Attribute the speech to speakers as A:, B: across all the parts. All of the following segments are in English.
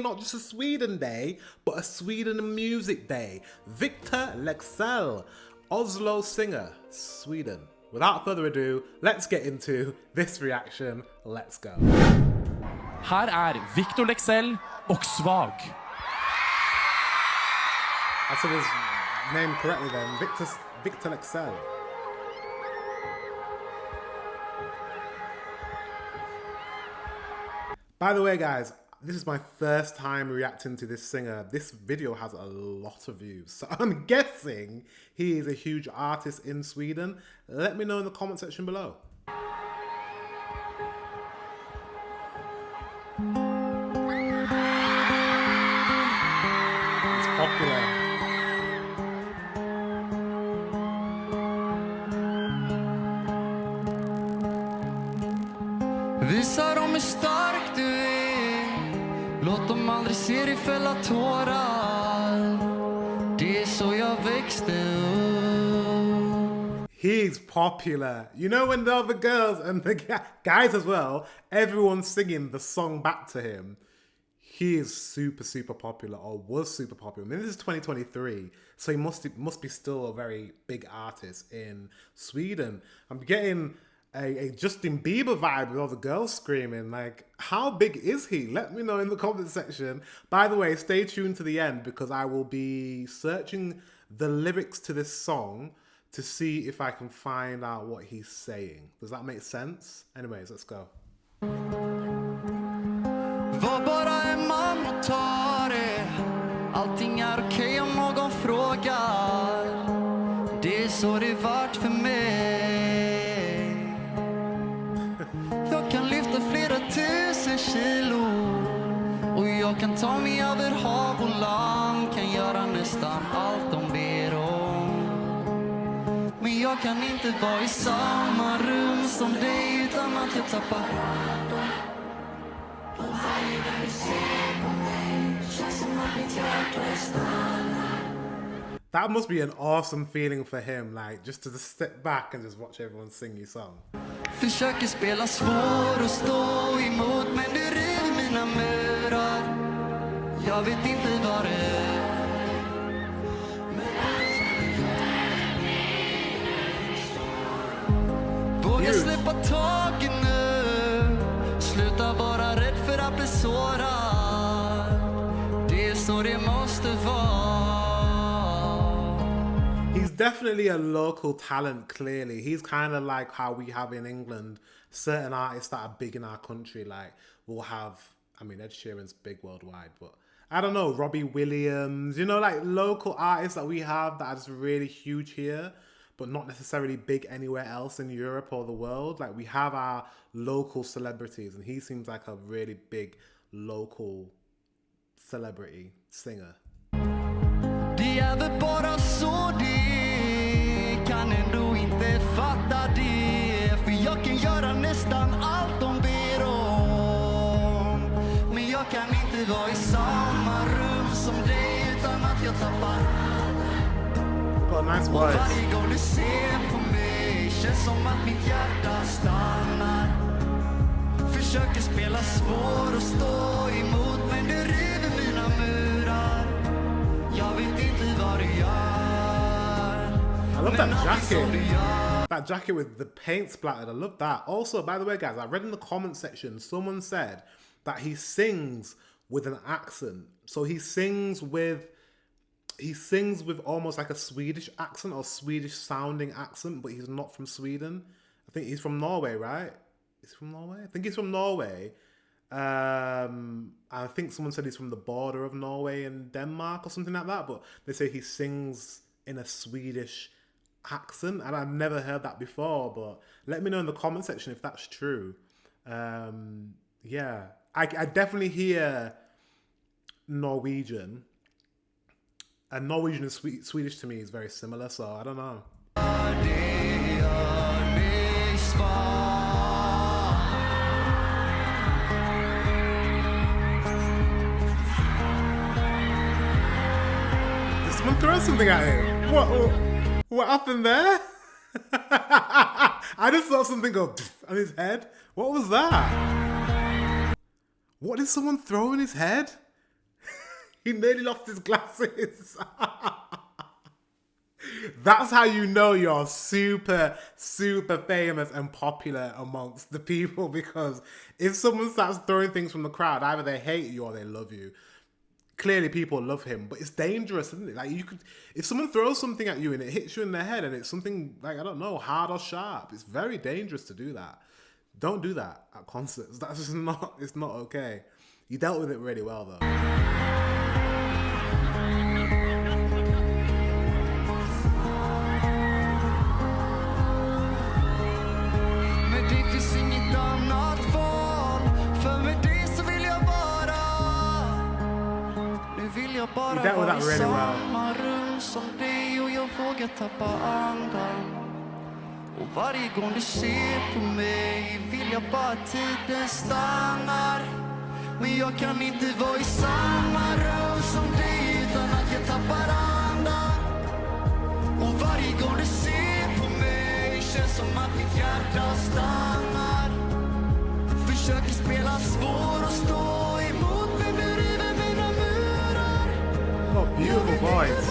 A: Not just a Sweden day, but a Sweden music day. Victor Leksell, Oslo singer, Sweden. Without further ado, let's get into this reaction. Let's go.
B: Her Victor Leksell och Svag.
A: I said his name correctly then. Victor Leksell. By the way, guys, this is my first time reacting to this singer. This video has a lot of views, so I'm guessing he is a huge artist in Sweden. Let me know in the comment section below. It's popular.
C: Visa dem hur stark du är. Låt dem aldrig se dig fälla tårar. Det så jag växte upp.
A: He's popular. You know when the other girls and the guys as well, everyone's singing the song back to him. He is super popular, or was super popular. I mean, this is 2023, so he must be still a very big artist in Sweden. I'm getting a Justin Bieber vibe with all the girls screaming. Like, how big is he? Let me know in the comment section. By the way, stay tuned to the end because I will be searching the lyrics to this song to see if I can find out what he's saying. Does that make sense? Anyways, let's go.
C: Var bara en man och ta det. Allting okej om någon frågar. Det så det vart för mig. Jag kan lyfta flera tusen kilo. Och jag kan ta mig över hav och land. Kan göra nästan allt de ber om. Men jag kan inte vara i samma rum som dig utan att jag tappar.
A: That must be an awesome feeling for him, like just to step back and just watch everyone sing your song.
C: Försöker spela svår och stå emot, men du river mina murar. Jag vet inte vad det är. Våga släppa taget nu. Sluta vara rädd för att bli sårad. Det är så det måste vara.
A: He's definitely a local talent, clearly. He's kind of like how we have in England certain artists that are big in our country. Like, we'll have, I mean, Ed Sheeran's big worldwide, but I don't know, Robbie Williams, you know, like local artists that we have that are just really huge here, but not necessarily big anywhere else in Europe or the world. Like, we have our local celebrities, and he seems like a really big local celebrity singer.
C: Det är väl bara så det. Kan ändå inte fatta det. För jag kan göra nästan allt de ber om. Men jag kan inte vara i samma rum som dig utan att jag tappar.
A: Got a nice voice.
C: Varje gång du ser på mig känns som att mitt hjärta stannar. Försöker spela svår och stå emot, men du river mina murar. Jag vet inte vad du gör.
A: I love that jacket. That jacket with the paint splattered. I love that. Also, by the way, guys, I read in the comment section, someone said that he sings with an accent. So he sings with almost like a Swedish accent or Swedish sounding accent, but he's not from Sweden. I think he's from Norway, right? He's from Norway? I think he's from Norway. I think someone said he's from the border of Norway and Denmark or something like that, but they say he sings in a Swedish accent, and I've never heard that before, but let me know in the comment section if that's true. Yeah, I definitely hear Norwegian, and Norwegian and Swedish to me is very similar, so I don't know. Did someone throw something at him? What happened there? I just saw something go on his head. What was that? What did someone throw in his head? He nearly lost his glasses. That's how you know you're super, super famous and popular amongst the people, because if someone starts throwing things from the crowd, either they hate you or they love you. Clearly people love him, but it's dangerous, isn't it? Like, you could, if someone throws something at you and it hits you in the head and it's something like, I don't know, hard or sharp, it's very dangerous to do that. Don't do that at concerts. That's just not, it's not okay. You dealt with it really well though.
C: Men det finns inget annat val, för med dig så vill jag vara. Nu vill jag bara
A: You dealt with
C: vara
A: that
C: i
A: really well.
C: samma rum som dig och jag vågar tappa andan. Och varje gång du ser på mig vill jag bara att tiden stannar. Men jag kan inte vara i samma rum som dig utan att jag tappar andan. Och varje gång du ser på mig känns som att mitt hjärta stannar. Försöker spela svår och stå emot, men du river mina murar.
A: Oh, beautiful voice.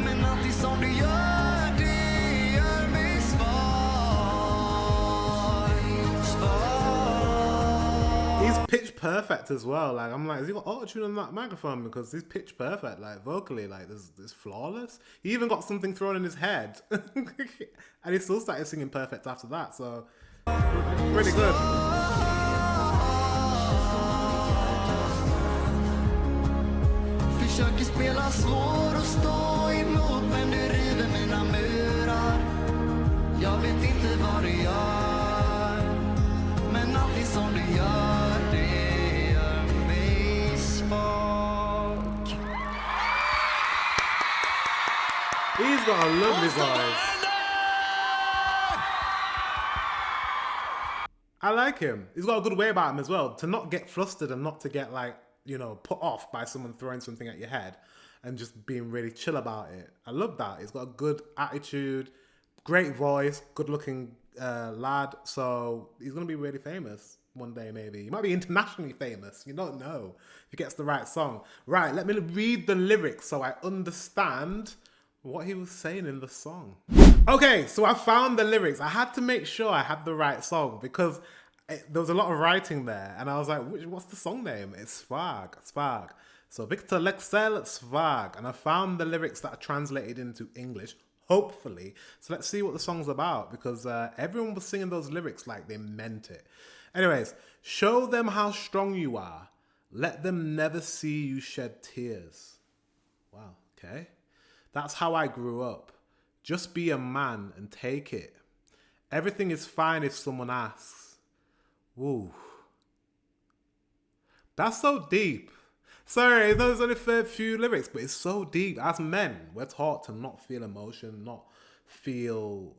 C: Men alltid som du gör, det gör mig svag.
A: He's pitch perfect as well. Like, I'm like, has he got auto-tune on that microphone? Because he's pitch perfect, like vocally, like this flawless. He even got something thrown in his head, and he still started singing perfect after that. So pretty good.
C: Försöker spela svår och stå emot, men du river mina murar. Jag vet inte vad du gör, men alltid som du gör, det gör mig svag.
A: He's got a lovely voice. I like him. He's got a good way about him as well. To not get flustered and not to get, like, you know, put off by someone throwing something at your head, and just being really chill about it. I love that. He's got a good attitude, great voice, good looking lad. So he's going to be really famous one day, maybe. He might be internationally famous. You don't know if he gets the right song. Right, let me read the lyrics so I understand what he was saying in the song. Okay, so I found the lyrics. I had to make sure I had the right song because there was a lot of writing there, and I was like, what's the song name? It's Svag, Svag. So Victor Leksell, Svag. And I found the lyrics that are translated into English, hopefully. So let's see what the song's about, because everyone was singing those lyrics like they meant it. Anyways, show them how strong you are. Let them never see you shed tears. Wow, okay. That's how I grew up. Just be a man and take it. Everything is fine if someone asks. Woo. That's so deep. Sorry, there's only a few lyrics, but it's so deep. As men, we're taught to not feel emotion, not feel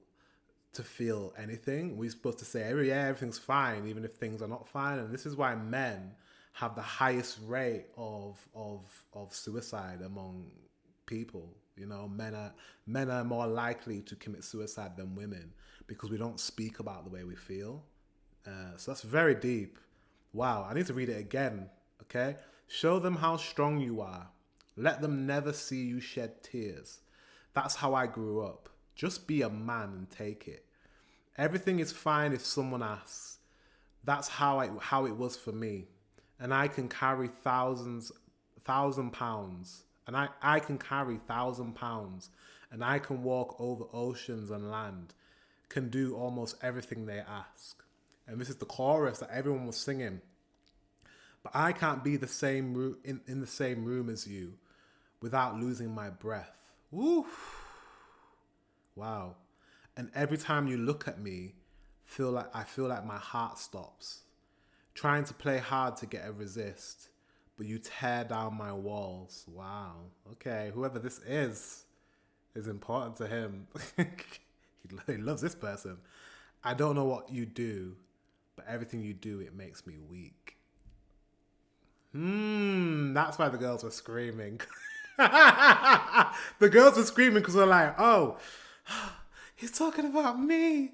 A: anything. We're supposed to say, yeah, everything's fine, even if things are not fine. And this is why men have the highest rate of suicide among people. You know, men are more likely to commit suicide than women because we don't speak about the way we feel. So that's very deep. Wow, I need to read it again, okay? Show them how strong you are. Let them never see you shed tears. That's how I grew up. Just be a man and take it. Everything is fine if someone asks. That's how it was for me. And I can carry 1,000 pounds. And I can carry 1,000 pounds. And I can walk over oceans and land. Can do almost everything they ask. And this is the chorus that everyone was singing. But I can't be in the same room as you without losing my breath. Woo! Wow. And every time you look at me, I feel like my heart stops. Trying to play hard to get a resist, but you tear down my walls. Wow. Okay, whoever this is important to him. He loves this person. I don't know what you do, but everything you do, it makes me weak. That's why the girls were screaming. The girls were screaming because they're like, oh, he's talking about me.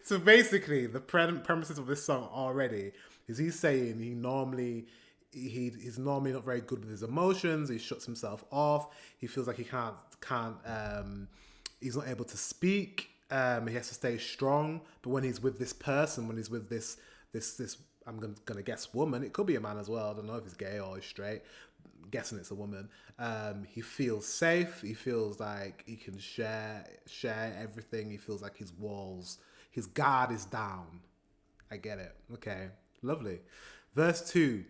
A: So basically, the premises of this song already Is he's saying he's normally not very good with his emotions. He shuts himself off. He feels like he can't he's not able to speak. He has to stay strong. But when he's with this person, when he's with this I'm gonna guess woman, it could be a man as well. I don't know if he's gay or he's straight. I'm guessing it's a woman. He feels safe. He feels like he can share everything. He feels like his guard is down. I get it. Okay, lovely. Verse 2.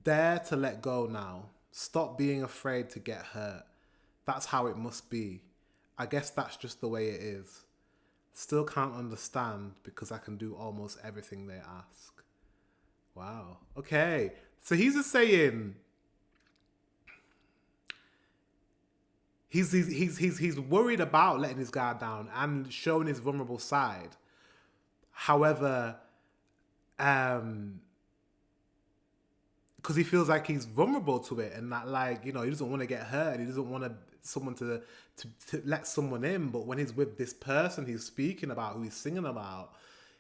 A: Dare to let go now. Stop being afraid to get hurt. That's how it must be. I guess that's just the way it is. Still can't understand because I can do almost everything they ask. Wow. Okay. So he's just saying he's worried about letting his guard down and showing his vulnerable side. However, because he feels like he's vulnerable to it, and that, like, you know, he doesn't want to get hurt, and he doesn't want someone to let someone in. But when he's with this person he's speaking about, who he's singing about,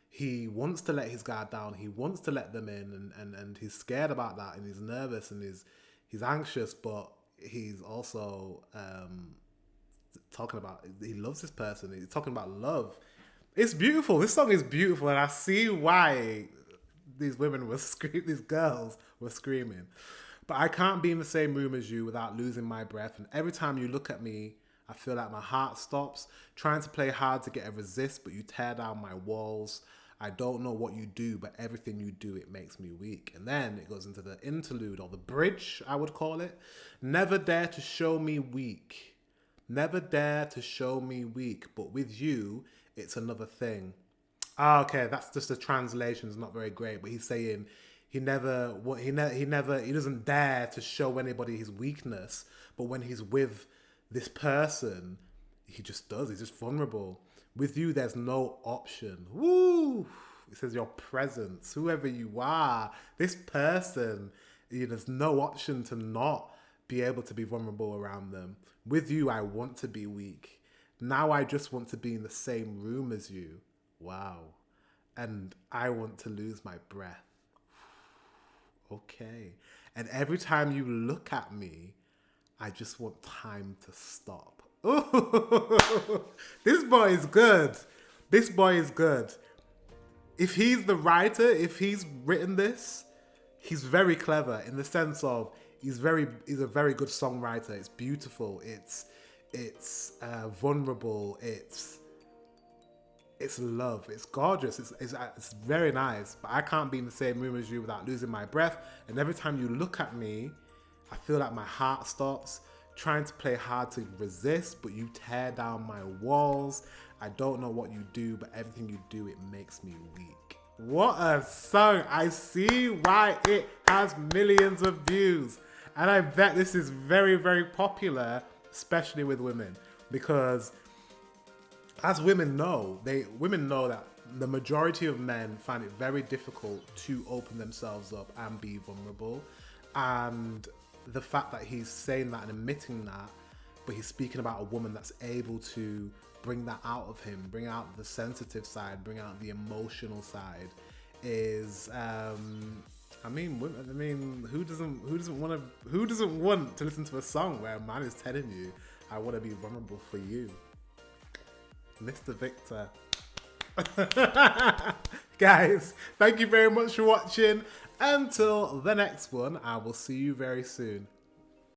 A: he wants to let his guard down. He wants to let them in, and he's scared about that, and he's nervous, and he's anxious, but he's also talking about he loves this person. He's talking about love. It's beautiful. This song is beautiful, and I see why these girls were screaming. But I can't be in the same room as you without losing my breath. And every time you look at me, I feel like my heart stops. Trying to play hard to get a resist, but you tear down my walls. I don't know what you do, but everything you do, it makes me weak. And then it goes into the interlude, or the bridge, I would call it. Never dare to show me weak. Never dare to show me weak. But with you, it's another thing. Okay, that's just the translation. It's not very great, but he's saying he doesn't dare to show anybody his weakness, but when he's with this person, he just does. He's just vulnerable. With you, there's no option. Woo! It says your presence, whoever you are, this person, there's no option to not be able to be vulnerable around them. With you, I want to be weak. Now I just want to be in the same room as you. Wow. And I want to lose my breath. Okay. And every time you look at me, I just want time to stop. Ooh. This boy is good. This boy is good. If he's the writer, if he's written this, he's very clever in the sense of he's a very good songwriter. It's beautiful. It's vulnerable. It's love. It's gorgeous. It's very nice. But I can't be in the same room as you without losing my breath. And every time you look at me, I feel like my heart stops. Trying to play hard to resist, but you tear down my walls. I don't know what you do, but everything you do, it makes me weak. What a song. I see why it has millions of views. And I bet this is very, very popular, especially with women. Because as women know that the majority of men find it very difficult to open themselves up and be vulnerable. And the fact that he's saying that and admitting that, but he's speaking about a woman that's able to bring that out of him, bring out the sensitive side, bring out the emotional side, is who doesn't want to listen to a song where a man is telling you, I want to be vulnerable for you? Mr. Victor. Guys, thank you very much for watching. Until the next one, I will see you very soon.